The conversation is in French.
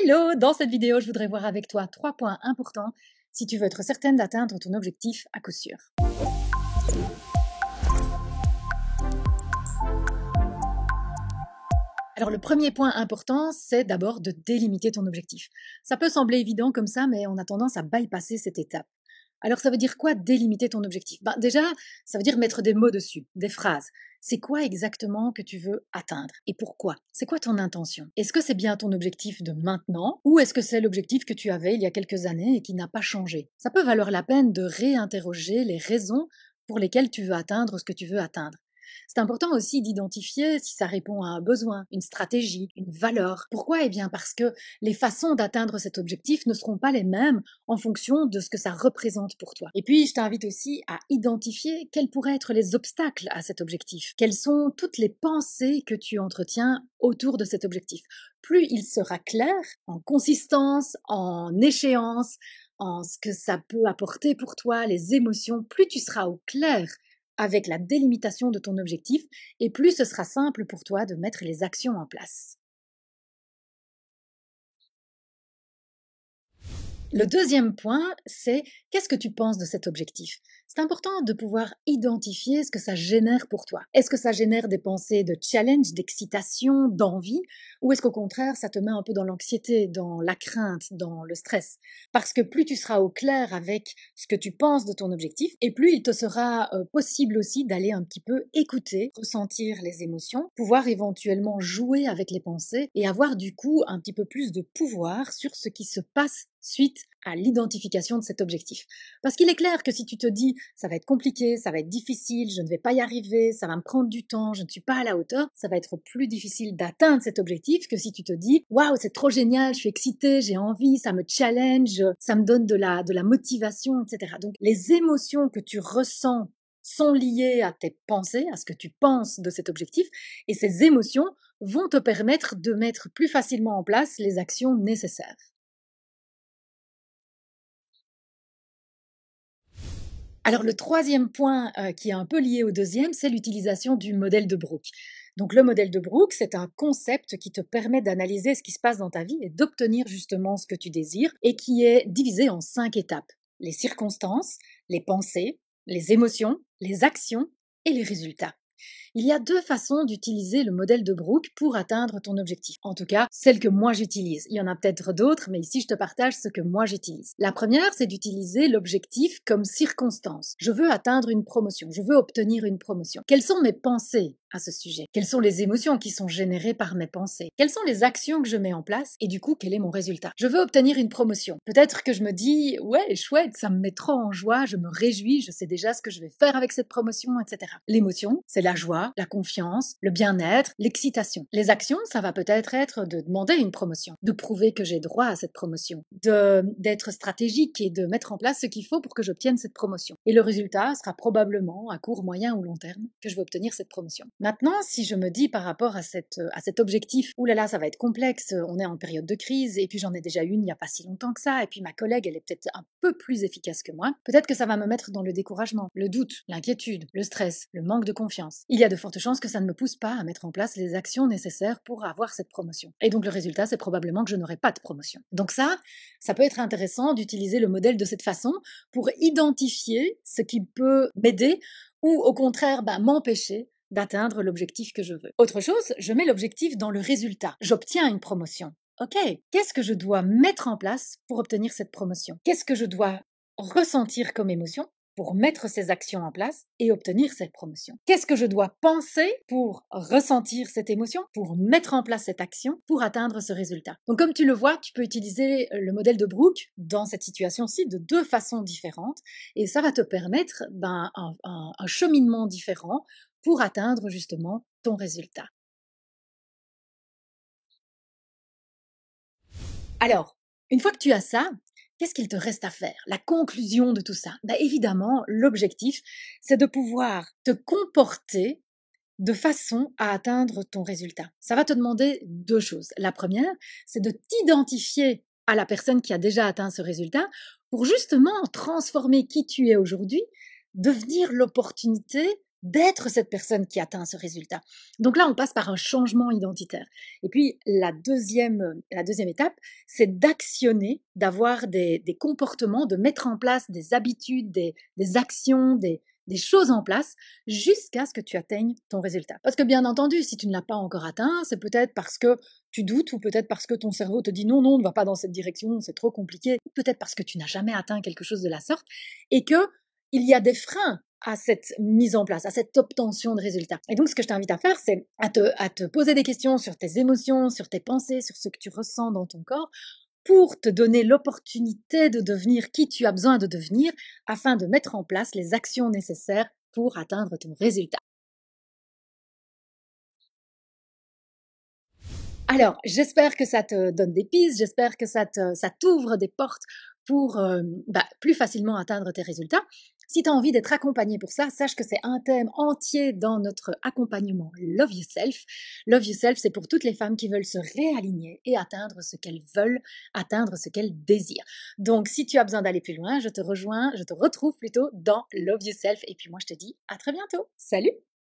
Hello! Dans cette vidéo, je voudrais voir avec toi 3 points importants si tu veux être certaine d'atteindre ton objectif à coup sûr. Alors le premier point important, c'est d'abord de délimiter ton objectif. Ça peut sembler évident comme ça, mais on a tendance à bypasser cette étape. Alors ça veut dire quoi délimiter ton objectif? Déjà, ça veut dire mettre des mots dessus, des phrases. C'est quoi exactement que tu veux atteindre et pourquoi? C'est quoi ton intention? Est-ce que c'est bien ton objectif de maintenant ou est-ce que c'est l'objectif que tu avais il y a quelques années et qui n'a pas changé? Ça peut valoir la peine de réinterroger les raisons pour lesquelles tu veux atteindre ce que tu veux atteindre. C'est important aussi d'identifier si ça répond à un besoin, une stratégie, une valeur. Pourquoi? Bien parce que les façons d'atteindre cet objectif ne seront pas les mêmes en fonction de ce que ça représente pour toi. Et puis, je t'invite aussi à identifier quels pourraient être les obstacles à cet objectif. Quelles sont toutes les pensées que tu entretiens autour de cet objectif. Plus il sera clair en consistance, en échéance, en ce que ça peut apporter pour toi, les émotions, plus tu seras au clair avec la délimitation de ton objectif, et plus ce sera simple pour toi de mettre les actions en place. Le deuxième point, c'est qu'est-ce que tu penses de cet objectif? C'est important de pouvoir identifier ce que ça génère pour toi. Est-ce que ça génère des pensées de challenge, d'excitation, d'envie, ou est-ce qu'au contraire, ça te met un peu dans l'anxiété, dans la crainte, dans le stress? Parce que plus tu seras au clair avec ce que tu penses de ton objectif, et plus il te sera possible aussi d'aller un petit peu écouter, ressentir les émotions, pouvoir éventuellement jouer avec les pensées et avoir du coup un petit peu plus de pouvoir sur ce qui se passe suite à l'identification de cet objectif. Parce qu'il est clair que si tu te dis ça va être compliqué, ça va être difficile, je ne vais pas y arriver, ça va me prendre du temps, je ne suis pas à la hauteur, ça va être plus difficile d'atteindre cet objectif que si tu te dis waouh, c'est trop génial, je suis excitée, j'ai envie, ça me challenge, ça me donne de la motivation, etc. Donc les émotions que tu ressens sont liées à tes pensées, à ce que tu penses de cet objectif, et ces émotions vont te permettre de mettre plus facilement en place les actions nécessaires. Alors le troisième point qui est un peu lié au deuxième, c'est l'utilisation du modèle de Brooke. Donc le modèle de Brooke, c'est un concept qui te permet d'analyser ce qui se passe dans ta vie et d'obtenir justement ce que tu désires et qui est divisé en 5 étapes. Les circonstances, les pensées, les émotions, les actions et les résultats. Il y a 2 façons d'utiliser le modèle de Brooke pour atteindre ton objectif. En tout cas, celle que moi j'utilise. Il y en a peut-être d'autres, mais ici je te partage ce que moi j'utilise. La première, c'est d'utiliser l'objectif comme circonstance. Je veux atteindre une promotion, je veux obtenir une promotion. Quelles sont mes pensées à ce sujet? Quelles sont les émotions qui sont générées par mes pensées? Quelles sont les actions que je mets en place? Et du coup, quel est mon résultat? Je veux obtenir une promotion. Peut-être que je me dis, ouais, chouette, ça me met trop en joie, je me réjouis, je sais déjà ce que je vais faire avec cette promotion, etc. L'émotion, c'est la joie, la confiance, le bien-être, l'excitation. Les actions, ça va peut-être être de demander une promotion, de prouver que j'ai droit à cette promotion, d'être stratégique et de mettre en place ce qu'il faut pour que j'obtienne cette promotion. Et le résultat sera probablement à court, moyen ou long terme que je vais obtenir cette promotion. Maintenant, si je me dis par rapport à cet objectif, oulala, ça va être complexe, on est en période de crise et puis j'en ai déjà une il n'y a pas si longtemps que ça et puis ma collègue, elle est peut-être un peu plus efficace que moi, peut-être que ça va me mettre dans le découragement, le doute, l'inquiétude, le stress, le manque de confiance. Il y a de fortes chances que ça ne me pousse pas à mettre en place les actions nécessaires pour avoir cette promotion. Et donc le résultat, c'est probablement que je n'aurai pas de promotion. Donc ça peut être intéressant d'utiliser le modèle de cette façon pour identifier ce qui peut m'aider ou au contraire m'empêcher d'atteindre l'objectif que je veux. Autre chose, je mets l'objectif dans le résultat. J'obtiens une promotion. Ok, qu'est-ce que je dois mettre en place pour obtenir cette promotion? Qu'est-ce que je dois ressentir comme émotion pour mettre ces actions en place et obtenir cette promotion? Qu'est-ce que je dois penser pour ressentir cette émotion, pour mettre en place cette action, pour atteindre ce résultat? Donc comme tu le vois, tu peux utiliser le modèle de Brooke dans cette situation-ci de 2 façons différentes et ça va te permettre un cheminement différent pour atteindre justement ton résultat. Alors, une fois que tu as ça, qu'est-ce qu'il te reste à faire? La conclusion de tout ça? Évidemment, l'objectif, c'est de pouvoir te comporter de façon à atteindre ton résultat. Ça va te demander 2 choses. La première, c'est de t'identifier à la personne qui a déjà atteint ce résultat pour justement transformer qui tu es aujourd'hui, devenir l'opportunité d'être cette personne qui atteint ce résultat. Donc là, on passe par un changement identitaire. Et puis, la deuxième étape, c'est d'actionner, d'avoir des comportements, de mettre en place des habitudes, des actions, des choses en place jusqu'à ce que tu atteignes ton résultat. Parce que bien entendu, si tu ne l'as pas encore atteint, c'est peut-être parce que tu doutes ou peut-être parce que ton cerveau te dit non, non, ne va pas dans cette direction, c'est trop compliqué. Peut-être parce que tu n'as jamais atteint quelque chose de la sorte et que il y a des freins à cette mise en place, à cette obtention de résultats. Et donc, ce que je t'invite à faire, c'est à te poser des questions sur tes émotions, sur tes pensées, sur ce que tu ressens dans ton corps, pour te donner l'opportunité de devenir qui tu as besoin de devenir afin de mettre en place les actions nécessaires pour atteindre ton résultat. Alors, j'espère que ça te donne des pistes, j'espère que ça t'ouvre des portes pour plus facilement atteindre tes résultats. Si tu as envie d'être accompagné pour ça, sache que c'est un thème entier dans notre accompagnement Love Yourself. Love Yourself, c'est pour toutes les femmes qui veulent se réaligner et atteindre ce qu'elles veulent, atteindre ce qu'elles désirent. Donc, si tu as besoin d'aller plus loin, je te retrouve plutôt dans Love Yourself. Et puis moi, je te dis à très bientôt. Salut!